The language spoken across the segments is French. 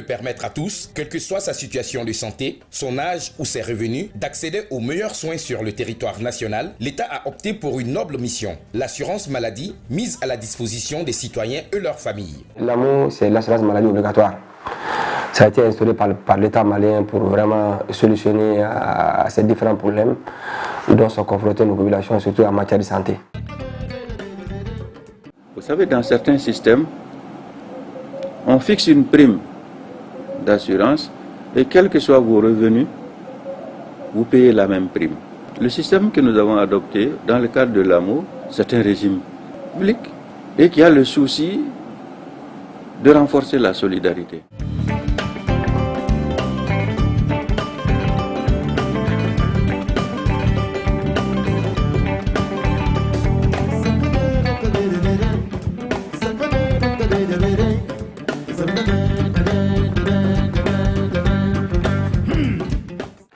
le permettre à tous, quelle que soit sa situation de santé, son âge ou ses revenus, d'accéder aux meilleurs soins sur le territoire national, l'État a opté pour une noble mission, l'assurance maladie mise à la disposition des citoyens et leurs familles. L'AMO, c'est l'assurance maladie obligatoire. Ça a été instauré par l'État malien pour vraiment solutionner à ces différents problèmes dont sont confrontées nos populations, surtout en matière de santé. Vous savez, dans certains systèmes, on fixe une prime d'assurance et quels que soient vos revenus, vous payez la même prime. Le système que nous avons adopté dans le cadre de l'AMO, c'est un régime public et qui a le souci de renforcer la solidarité.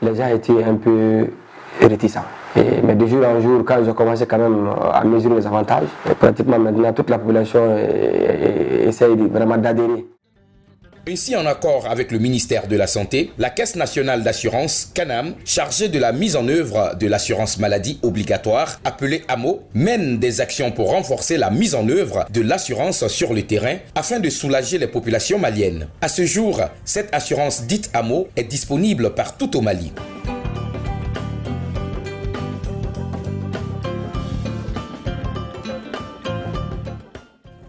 Les gens étaient un peu réticents. Mais de jour en jour, quand ils ont commencé quand même à mesurer les avantages, pratiquement maintenant toute la population essaye vraiment d'adhérer. Ainsi, en accord avec le ministère de la Santé, la Caisse nationale d'assurance, CANAM, chargée de la mise en œuvre de l'assurance maladie obligatoire, appelée AMO, mène des actions pour renforcer la mise en œuvre de l'assurance sur le terrain afin de soulager les populations maliennes. À ce jour, cette assurance dite AMO est disponible partout au Mali.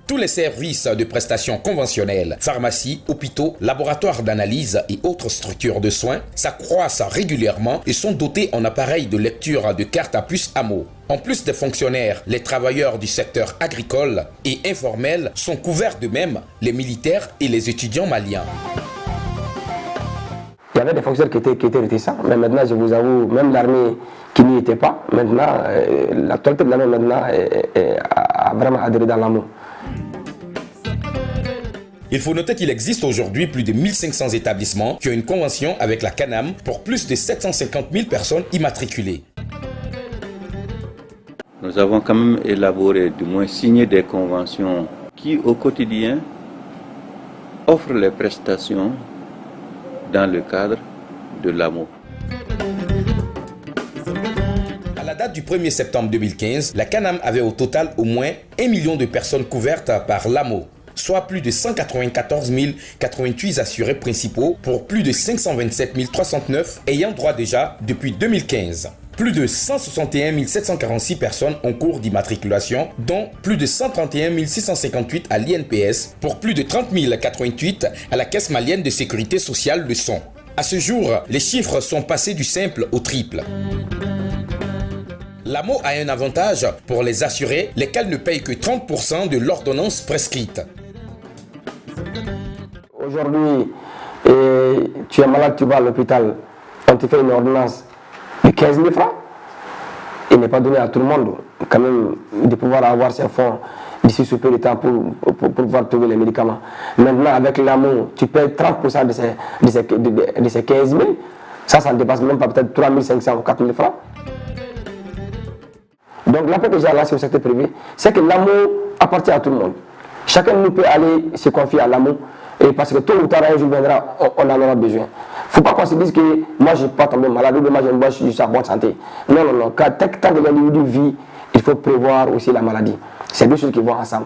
Tous les services de prestations conventionnelles, pharmacies, hôpitaux, laboratoires d'analyse et autres structures de soins s'accroissent régulièrement et sont dotés en appareils de lecture de cartes à puce AMO. En plus des fonctionnaires, les travailleurs du secteur agricole et informel sont couverts de même les militaires et les étudiants maliens. Il y avait des fonctionnaires qui étaient réticents, mais maintenant, je vous avoue, même l'armée qui n'y était pas, maintenant, l'actualité de l'armée maintenant a vraiment adhéré dans l'AMO. Il faut noter qu'il existe aujourd'hui plus de 1500 établissements qui ont une convention avec la CANAM pour plus de 750 000 personnes immatriculées. Nous avons quand même élaboré, du moins signé des conventions qui au quotidien offrent les prestations dans le cadre de l'AMO. À la date du 1er septembre 2015, la CANAM avait au total au moins 1 million de personnes couvertes par l'AMO, soit plus de 194 088 assurés principaux pour plus de 527 309 ayant droit déjà depuis 2015. Plus de 161 746 personnes en cours d'immatriculation, dont plus de 131 658 à l'INPS pour plus de 30 088 à la Caisse malienne de sécurité sociale le sont. À ce jour, les chiffres sont passés du simple au triple. L'AMO a un avantage pour les assurés, lesquels ne payent que 30% de l'ordonnance prescrite. Aujourd'hui, tu es malade, tu vas à l'hôpital, on te fait une ordonnance de 15 000 francs. Il n'est pas donné à tout le monde, quand même, de pouvoir avoir ces fonds d'ici ce peu de temps pour pouvoir trouver les médicaments. Maintenant, avec l'AMO, tu payes 30% de ces 15 000. Ça ne dépasse même pas peut-être 3 500 ou 4 000 francs. Donc l'appel que j'ai lancé au secteur privé, c'est que l'AMO appartient à tout le monde. Chacun de nous peut aller se confier à l'AMO, et parce que tôt ou tard un jour viendra, on en aura besoin. Il ne faut pas qu'on se dise que moi je ne suis pas tombé malade ou moi je suis en bonne santé. Non, non, non. Tant que l'individu vit, il faut prévoir aussi la maladie. C'est deux choses qui vont ensemble.